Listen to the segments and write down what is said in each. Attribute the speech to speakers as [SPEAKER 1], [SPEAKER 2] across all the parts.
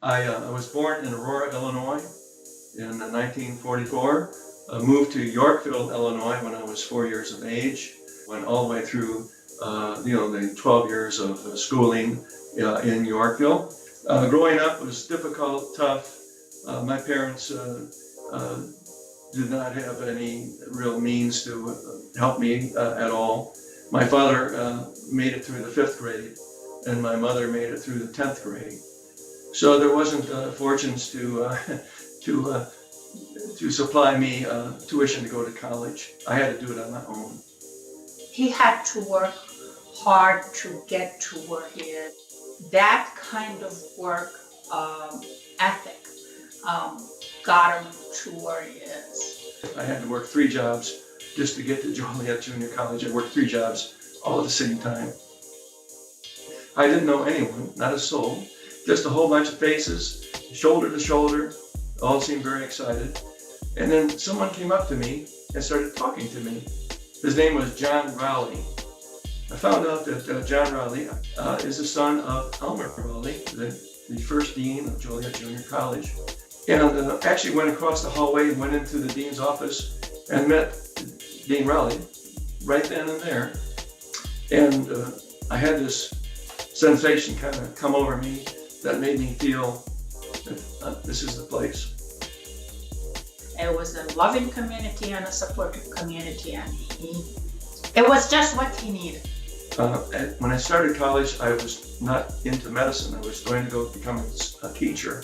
[SPEAKER 1] I was born in Aurora, Illinois in 1944. Moved to Yorkville, Illinois when I was 4 years of age. Went all the way through, the 12 years of schooling in Yorkville. Growing up was difficult, tough. My parents did not have any real means to help me at all. My father made it through the 5th grade, and my mother made it through the 10th grade. So there wasn't fortunes to supply me tuition to go to college. I had to do it on my own.
[SPEAKER 2] He had to work hard to get to where he is. That kind of work ethic got him to where he is.
[SPEAKER 1] I had to work 3 jobs just to get to Joliet Junior College. I worked 3 jobs all at the same time. I didn't know anyone, not a soul, just a whole bunch of faces, shoulder to shoulder, all seemed very excited. And then someone came up to me and started talking to me. His name was John Rowley. I found out that John Rowley is the son of Elmer Rowley, the first dean of Joliet Junior College. And actually went across the hallway and went into the dean's office and met Dean Rowley right then and there. And I had this sensation kind of come over me that made me feel that this is the place.
[SPEAKER 2] It was a loving community and a supportive community, and it was just what he needed.
[SPEAKER 1] When I started college, I was not into medicine. I was going to go become a teacher.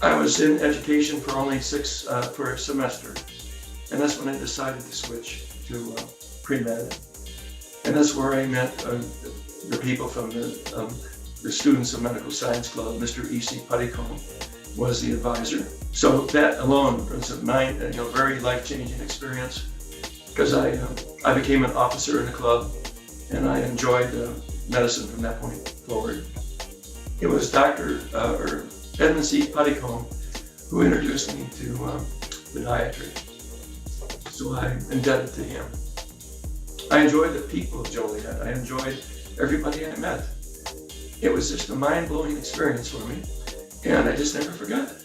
[SPEAKER 1] I was in education for only 6 for a semester, and that's when I decided to switch to pre-med. And that's where I met the people from the Students of Medical Science Club. Mr. E.C. Puttycomb was the advisor. So that alone was a very life-changing experience, because I became an officer in the club, and I enjoyed medicine from that point forward. It was Dr. Edmund C. Puttycomb who introduced me to podiatry. So I'm indebted to him. I enjoyed the people of Joliet. I enjoyed everybody I met. It was just a mind-blowing experience for me, and I just never forgot it.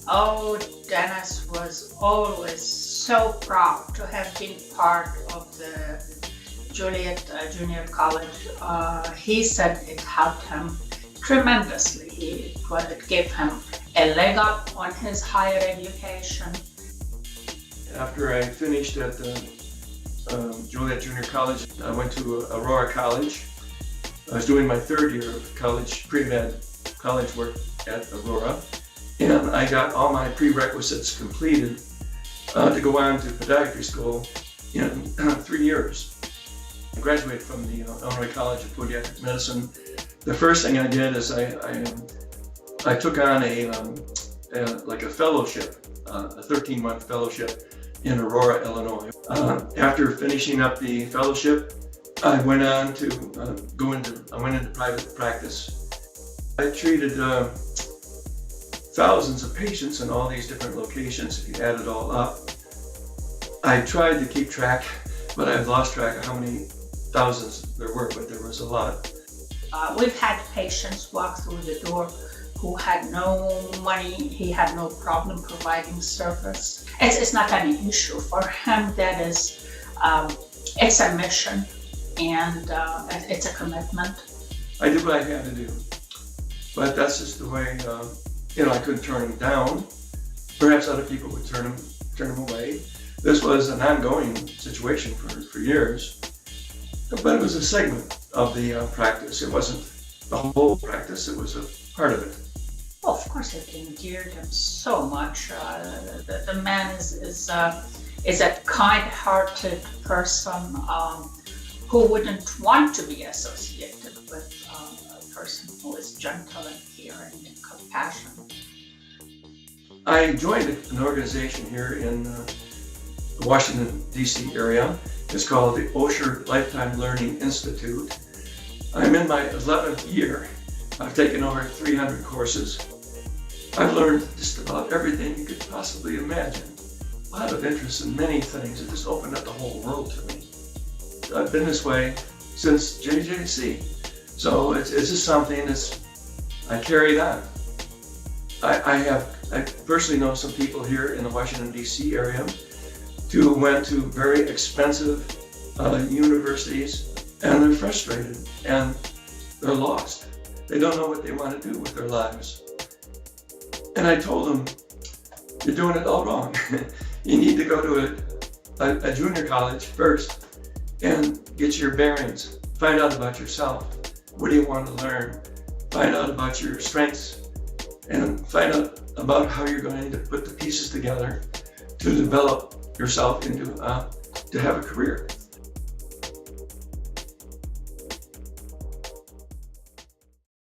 [SPEAKER 2] Oh, Dennis was always so proud to have been part of the Joliet Junior College. He said it helped him tremendously. It gave him a leg up on his higher education.
[SPEAKER 1] After I finished at Joliet Junior College, I went to Aurora College. I was doing my 3rd year of college, pre-med college work at Aurora, and I got all my prerequisites completed to go on to podiatry school in 3 years. I graduated from the Illinois College of Podiatric Medicine. The first thing I did is I took on a fellowship, a 13-month fellowship in Aurora, Illinois. After finishing up the fellowship, I went on to go into private practice. I treated thousands of patients in all these different locations. If you add it all up, I tried to keep track, but I've lost track of how many thousands there were, but there was a lot.
[SPEAKER 2] We've had patients walk through the door who had no money. He had no problem providing service. It's not an issue for him. That is, it's a mission, and it's a commitment.
[SPEAKER 1] I did what I had to do, but that's just the way. I couldn't turn him down. Perhaps other people would turn him away. This was an ongoing situation for years, but it was a segment of the practice. It wasn't the whole practice. It was a part of it.
[SPEAKER 2] Well, of course, it endeared him so much. The man is a kind-hearted person who wouldn't want to be associated with a person who is gentle and caring and compassionate.
[SPEAKER 1] I joined an organization here in the Washington, D.C. area. It's called the Osher Lifetime Learning Institute. I'm in my 11th year. I've taken over 300 courses. I've learned just about everything you could possibly imagine. A lot of interest in many things. It just opened up the whole world to me. I've been this way since JJC. So it's just something I carried on. I personally know some people here in the Washington, D.C. area who went to very expensive universities, and they're frustrated and they're lost. They don't know what they want to do with their lives. And I told them, you're doing it all wrong. You need to go to a junior college first and get your bearings. Find out about yourself. What do you want to learn? Find out about your strengths and find out about how you're going to put the pieces together to develop yourself into to have a career.